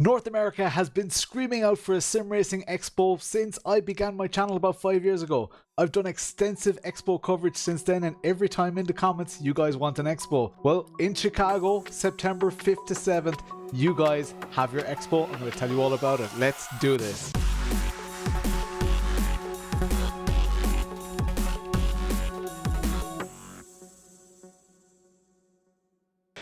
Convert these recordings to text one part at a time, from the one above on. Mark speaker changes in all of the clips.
Speaker 1: North America has been screaming out for a sim racing expo since I began my channel about 5 years ago. I've done extensive expo coverage since then, and every time in the comments you guys want an expo. Well, in Chicago, September 5th to 7th, you guys have your expo. I'm going to tell you all about it. Let's do this.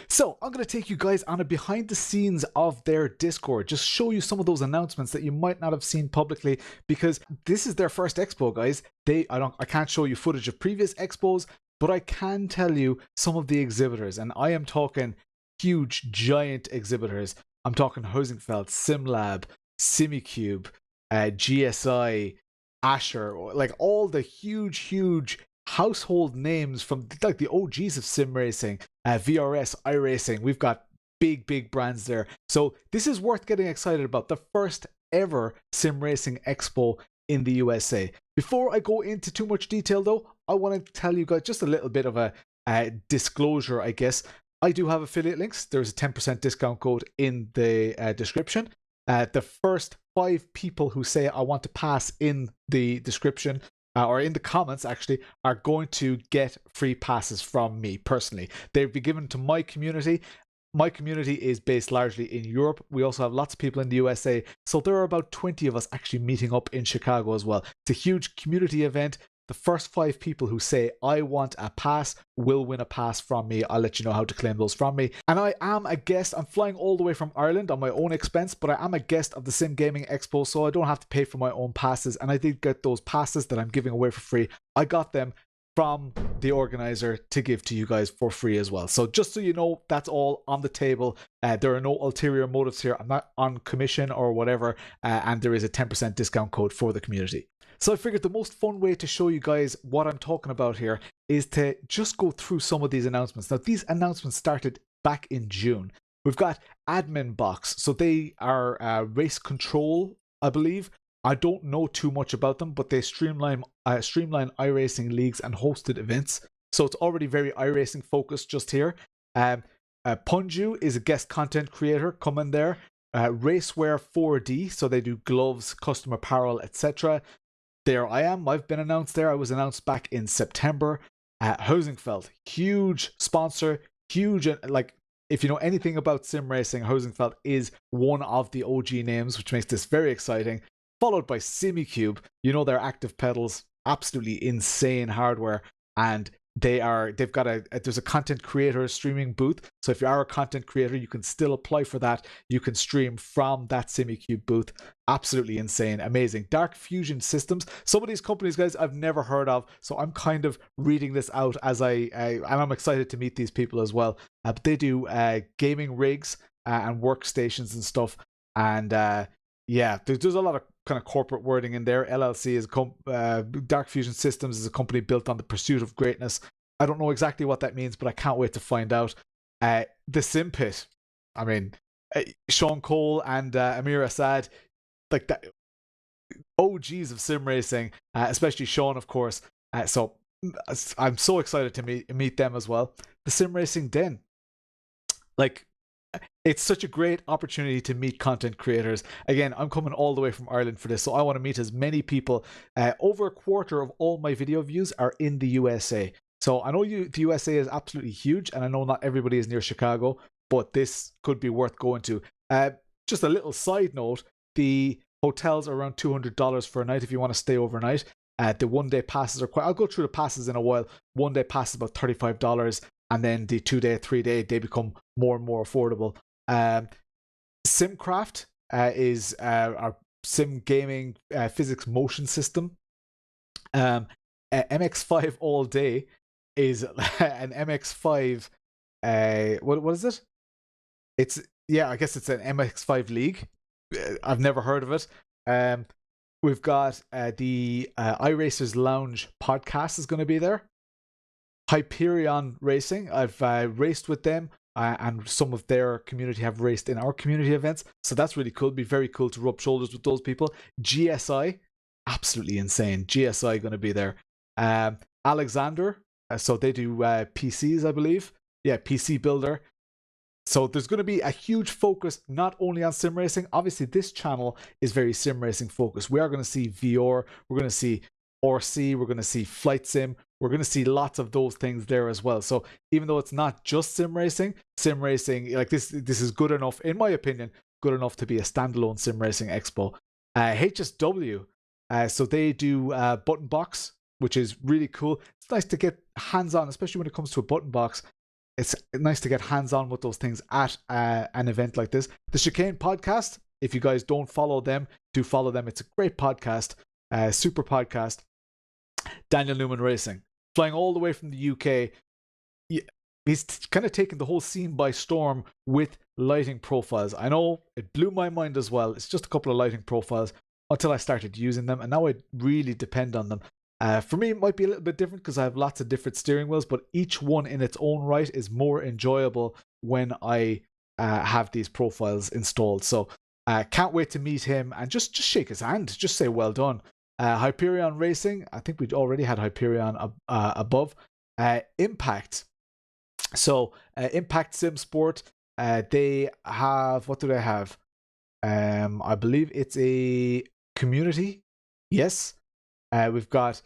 Speaker 1: So I'm going to take you guys on a behind the scenes of their Discord, just show you some of those announcements that you might not have seen publicly, because this is their first expo, guys. I can't show you footage of previous expos, but I can tell you some of the exhibitors, and I am talking huge, giant exhibitors. I'm talking Housingfeld, SimLab, Simicube, GSI, Asher, like all the huge household names from like the OGs of sim racing, VRS, iRacing. We've got big brands there. So this is worth getting excited about. The first ever sim racing expo in the USA. Before I go into too much detail though, I want to tell you guys just a little bit of a disclosure, I guess. I do have affiliate links. There's a 10% discount code in the description. The first 5 people who say I want to pass in the description, or in the comments actually, are going to get free passes from me personally. They'll be given to my community. My community is based largely in Europe. We also have lots of people in the USA. So there are about 20 of us actually meeting up in Chicago as well. It's a huge community event. The first 5 people who say I want a pass will win a pass from me. I'll let you know how to claim those from me. And I am a guest. I'm flying all the way from Ireland on my own expense, but I am a guest of the Sim Gaming Expo, so I don't have to pay for my own passes. And I did get those passes that I'm giving away for free. I got them from the organizer to give to you guys for free as well. So just so you know, that's all on the table. There are no ulterior motives here. I'm not on commission or whatever, and there is a 10% discount code for the community. So I figured the most fun way to show you guys what I'm talking about here is to just go through some of these announcements. Now, these announcements started back in June. We've got Admin Box. So they are race control, I believe. I don't know too much about them, but they streamline iRacing leagues and hosted events. So it's already very iRacing focused just here. Punju is a guest content creator coming there. Racewear 4D, so they do gloves, custom apparel, etc. There I am. I've been announced there. I was announced back in September. Housingfeld, huge sponsor, huge, like, if you know anything about sim racing, Housingfeld is one of the OG names, which makes this very exciting. Followed by Simicube. You know their active pedals, absolutely insane hardware, and they've got there's a content creator streaming booth. So if you are a content creator, you can still apply for that. You can stream from that Simicube booth. Absolutely insane, amazing. Dark Fusion Systems. Some of these companies, guys, I've never heard of, so I'm kind of reading this out as and I'm excited to meet these people as well. But they do gaming rigs and workstations and stuff, and yeah, there's a lot of kind of corporate wording in there. LLC is Dark Fusion Systems is a company built on the pursuit of greatness. I don't know exactly what that means, but I can't wait to find out. The Sim Pit. I mean, Sean Cole and Amir Assad, like that OGs of sim racing, especially Sean, of course. So I'm so excited to meet them as well. The Sim Racing Den, like, it's such a great opportunity to meet content creators. Again, I'm coming all the way from Ireland for this, so I want to meet as many people. Over a quarter of all my video views are in the USA. So I know the USA is absolutely huge, and I know not everybody is near Chicago, but this could be worth going to. Just a little side note, the hotels are around $200 for a night if you want to stay overnight. The one-day passes are I'll go through the passes in a while. One-day pass is about $35. And then the 2-day, 3-day, they become more and more affordable. Simcraft is our sim gaming physics motion system. MX5 All Day is an MX5. What is it? I guess it's an MX5 league. I've never heard of it. We've got the iRacers Lounge podcast is going to be there. Hyperion Racing, I've raced with them, and some of their community have raced in our community events, so that's really cool. It'd be very cool to rub shoulders with those people. GSI, absolutely insane. GSI going to be there. Alexander, so they do PCs, I believe. Yeah, PC Builder. So there's going to be a huge focus not only on sim racing. Obviously, this channel is very sim racing focused. We are going to see VR, we're going to see RC, we're going to see flight sim, we're going to see lots of those things there as well. So even though it's not just sim racing, like this is good enough, in my opinion, good enough to be a standalone sim racing expo. HSW, so they do button box, which is really cool. It's nice to get hands on, especially when it comes to a button box. It's nice to get hands on with those things at an event like this. The Chicane podcast, if you guys don't follow them, do follow them. It's a great podcast, super podcast. Daniel Newman Racing, flying all the way from the UK. He's kind of taken the whole scene by storm with lighting profiles. I know it blew my mind as well. It's just a couple of lighting profiles until I started using them, and now I really depend on them. For me, it might be a little bit different because I have lots of different steering wheels, but each one in its own right is more enjoyable when I have these profiles installed. So can't wait to meet him and just shake his hand, just say well done. Hyperion Racing, I think we'd already had Hyperion above. Impact. So Impact SimSport, they have, what do they have? I believe it's a community. Yes. We've got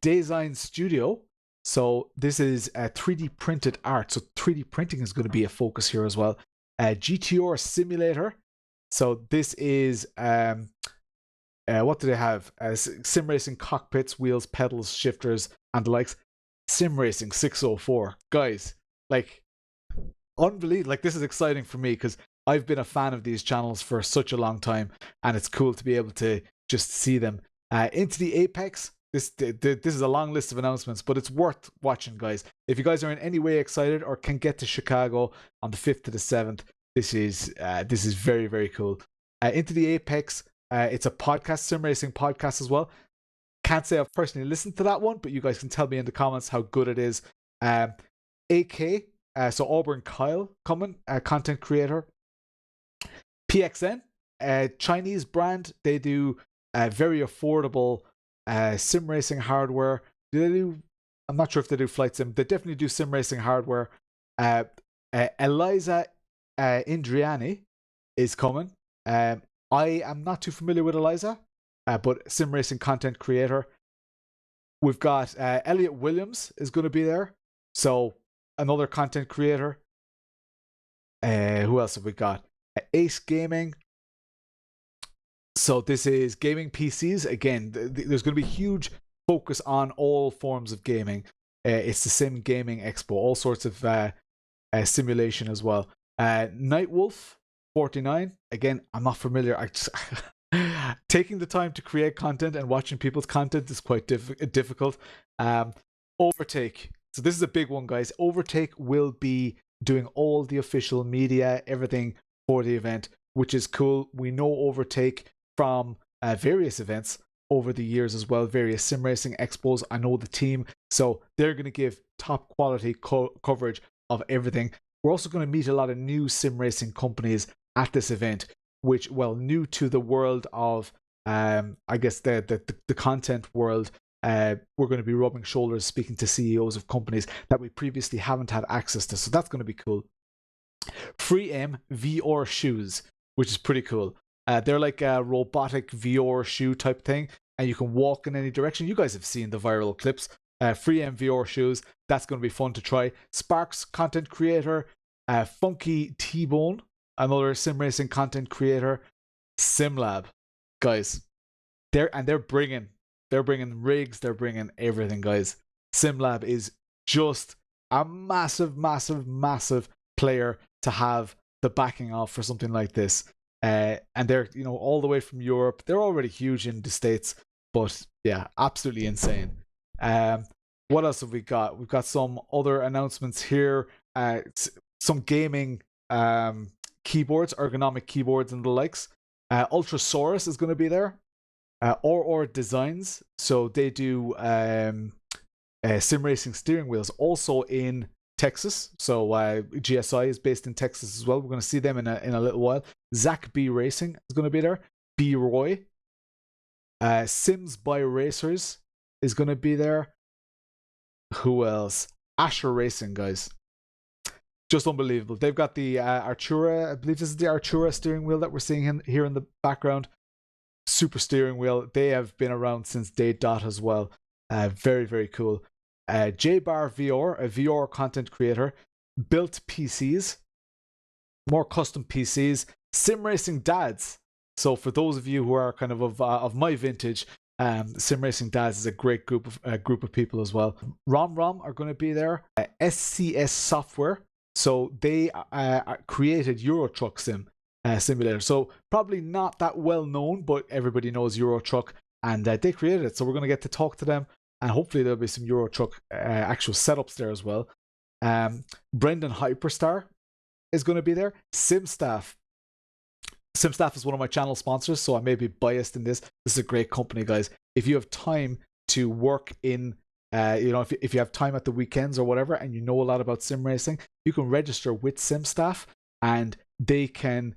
Speaker 1: Design Studio. So this is 3D printed art. So 3D printing is going to be a focus here as well. GTR Simulator. So this is what do they have? Sim racing cockpits, wheels, pedals, shifters, and the likes. Sim Racing 604, guys. Like, unbelievable. Like, this is exciting for me because I've been a fan of these channels for such a long time, and it's cool to be able to just see them. Into the Apex. This is a long list of announcements, but it's worth watching, guys. If you guys are in any way excited or can get to Chicago on the 5th to the 7th, this is very, very cool. Into the Apex. It's a podcast, sim racing podcast as well. Can't say I've personally listened to that one, but you guys can tell me in the comments how good it is. AK, so Auburn Kyle coming, content creator. PXN, Chinese brand. They do very affordable sim racing hardware. I'm not sure if they do flight sim. They definitely do sim racing hardware. Eliza Indriani is coming. I am not too familiar with Eliza, but sim racing content creator. We've got Elliot Williams is going to be there. So another content creator. Who else have we got? Ace Gaming. So this is gaming PCs. Again, there's going to be huge focus on all forms of gaming. It's the Sim Gaming Expo. All sorts of simulation as well. Nightwolf 49. Again, I'm not familiar. Taking the time to create content and watching people's content is quite difficult. Overtake. So this is a big one, guys. Overtake will be doing all the official media, everything for the event, which is cool. We know Overtake from various events over the years as well, various sim racing expos. I know the team, so they're going to give top quality coverage of everything. We're also going to meet a lot of new sim racing companies at this event, which, well, new to the world of, I guess, the content world. We're going to be rubbing shoulders, speaking to CEOs of companies that we previously haven't had access to. So that's going to be cool. Free M VR shoes, which is pretty cool. They're like a robotic VR shoe type thing, and you can walk in any direction. You guys have seen the viral clips. Free M VR shoes. That's going to be fun to try. Sparks content creator. Funky T-Bone, another sim racing content creator. SimLab, guys. They're bringing rigs. They're bringing everything, guys. SimLab is just a massive player to have the backing of for something like this. And they're, all the way from Europe. They're already huge in the States, but yeah, absolutely insane. What else have we got? We've got some other announcements here. Some gaming keyboards, ergonomic keyboards and the likes. Ultrasaurus is going to be there. Or Designs, so they do sim racing steering wheels, also in Texas. So GSI is based in Texas as well. We're going to see them in a little while. Zach B Racing is going to be there. B Roy. Sims by Racers is going to be there. Who else? Asher Racing, guys. just unbelievable. They've got the Artura, I believe this is the Artura steering wheel that we're seeing here in the background. Super steering wheel. They have been around since day dot as well. Very, very cool. J-Bar VR, a VR content creator, built PCs, more custom PCs, sim racing dads. So for those of you who are kind of my vintage, sim racing dads is a great group of people as well. Rom are going to be there. SCS Software, so they created Euro Truck Simulator. So probably not that well known, but everybody knows Euro Truck, and they created it. So we're going to get to talk to them, and hopefully there'll be some Euro Truck actual setups there as well. Brendan Hyperstar is going to be there. SimStaff is one of my channel sponsors, so I may be biased in this. This is a great company, guys. If you have time to work in, if you have time at the weekends or whatever, and you know a lot about sim racing, you can register with SimStaff, and they can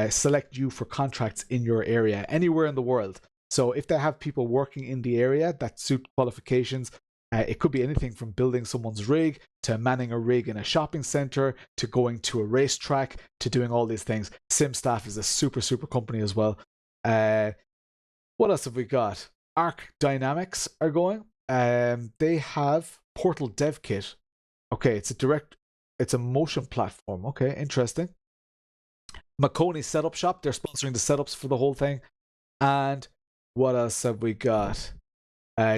Speaker 1: select you for contracts in your area, anywhere in the world. So if they have people working in the area that suit qualifications, it could be anything from building someone's rig, to manning a rig in a shopping center, to going to a racetrack, to doing all these things. SimStaff is a super company as well. What else have we got? Arc Dynamics are going. They have Portal Dev Kit. Okay, it's a motion platform. Okay, interesting. Makoni Setup Shop, they're sponsoring the setups for the whole thing. And what else have we got?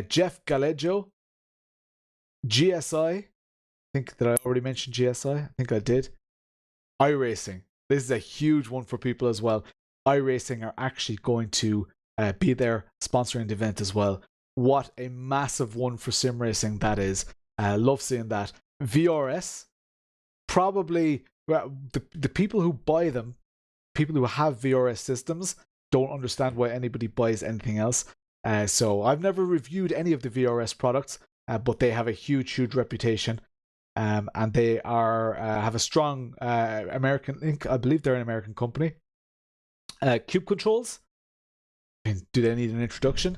Speaker 1: Jeff Galejo, GSI. I think that I already mentioned GSI. I think I did. iRacing. This is a huge one for people as well. iRacing are actually going to be there sponsoring the event as well. What a massive one for sim racing that is. Love seeing that. VRS, probably the people who buy them, people who have VRS systems, don't understand why anybody buys anything else. So I've never reviewed any of the VRS products, but they have a huge
Speaker 2: reputation.
Speaker 1: and they are have a strong American link. I believe they're an American company. Cube Controls, do they need an introduction?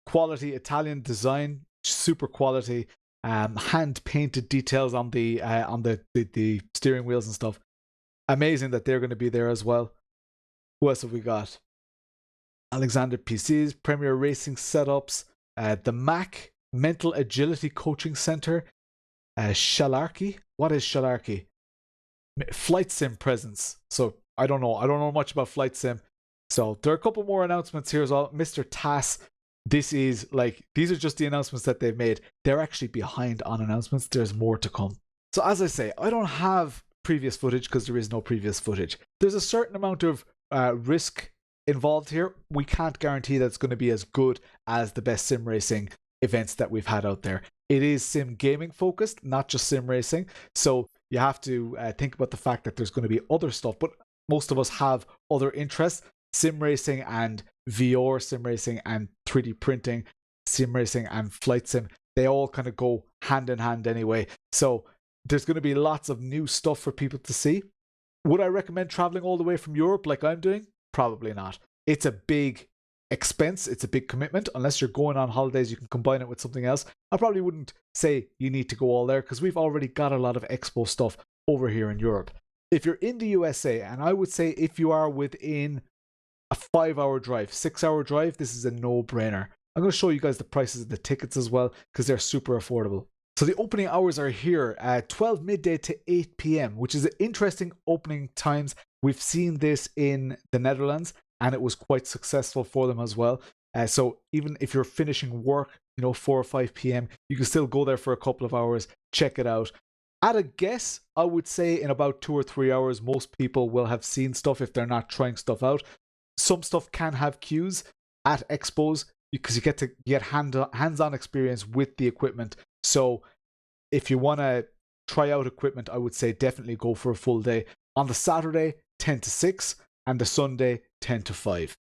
Speaker 1: Quality Italian design, super quality. Hand painted details on the steering wheels and stuff. Amazing that they're going to be there as well. Who else have we got? Alexander PCs, Premier Racing Setups, the Mac Mental Agility Coaching Center, Shalarky. What is Shalarky? Flight Sim Presence. So I don't know much about Flight Sim. So there are a couple more announcements here as well. Mr. Tass. These are just the announcements that they've made. They're actually behind on announcements. There's more to come. So as I say, I don't have previous footage because there is no previous footage. There's a certain amount of risk involved here. We can't guarantee that it's going to be as good as the best sim racing events that we've had out there. It is sim gaming focused, not just sim racing. So you have to think about the fact that there's going to be other stuff, but most of us have other interests. Sim racing and VR sim racing and 3D printing, sim racing and flight sim, they all kind of go hand in hand anyway. So there's going to be lots of new stuff for people to see. Would I recommend traveling all the way from Europe like I'm doing? Probably not. It's a big expense. It's a big commitment. Unless you're going on holidays, you can combine it with something else. I probably wouldn't say you need to go all there because we've already got a lot of Expo stuff over here in Europe. If you're in the USA, and I would say if you are within a 5-hour drive, 6-hour drive, this is a no-brainer. I'm going to show you guys the prices of the tickets as well because they're super affordable. So the opening hours are here at 12 midday to 8 p.m, which is interesting opening times. We've seen this in the Netherlands and it was quite successful for them as well. So even if you're finishing work, 4 or 5 p.m, you can still go there for a couple of hours, check it out. At a guess, I would say in about 2 or 3 hours, most people will have seen stuff if they're not trying stuff out. Some stuff can have queues at expos because you get hands-on experience with the equipment. So if you want to try out equipment, I would say definitely go for a full day. On the Saturday, 10 to 6, and the Sunday, 10 to 5.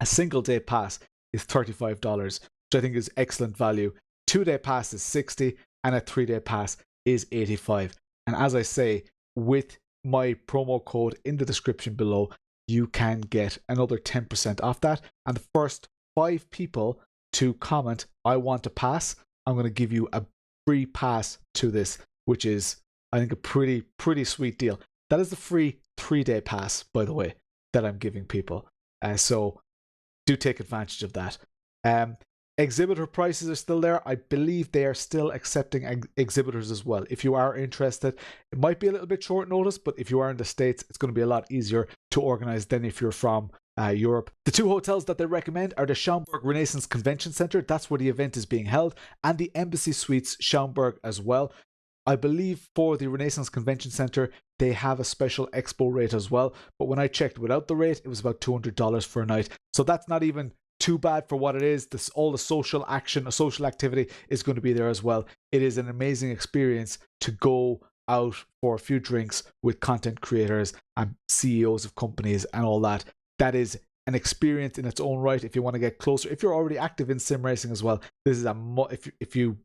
Speaker 1: A single day pass is $35, which I think is excellent value. 2-day pass is $60, and a 3-day pass is $85. And as I say, with my promo code in the description below, you can get another 10% off that. And the first 5 people to comment, I want a pass, I'm going to give you a free pass to this, which is, I think a pretty sweet deal. That is the free 3-day pass, by the way, that I'm giving people. So do take advantage of that. Exhibitor prices are still there. I believe they are still accepting exhibitors as well. If you are interested, it might be a little bit short notice, but if you are in the States, it's going to be a lot easier to organize than if you're from Europe. The 2 hotels that they recommend are the Schaumburg Renaissance Convention Center. That's where the event is being held, and the Embassy Suites Schaumburg as well. I believe for the Renaissance Convention Center, they have a special expo rate as well. But when I checked without the rate, it was about $200 for a night. So that's not even too bad for what it is. All the social action, a social activity is going to be there as well. It is an amazing experience to go out for a few drinks with content creators and CEOs of companies and all that. That is an experience in its own right. If you want to get closer, if you're already active in sim racing as well, this is if you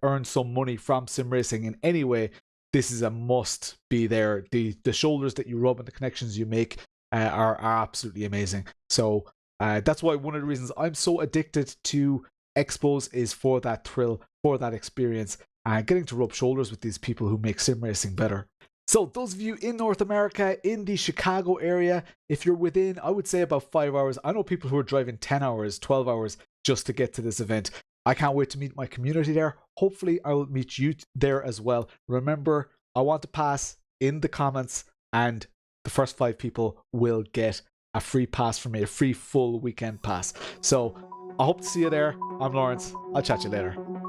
Speaker 1: earn some money from sim racing in any way, this is a must be there. The shoulders that you rub and the connections you make are absolutely amazing. So that's why one of the reasons I'm so addicted to expos is for that thrill, for that experience, and getting to rub shoulders with these people who make sim racing better. So those of you in North America, in the Chicago area, if you're within, I would say about 5 hours. I know people who are driving 10 hours, 12 hours just to get to this event. I can't wait to meet my community there. Hopefully I will meet you there as well. Remember, I want to pass in the comments, and the first 5 people will get a free pass from me, a free full weekend pass. So I hope to see you there. I'm Lawrence. I'll chat to you later.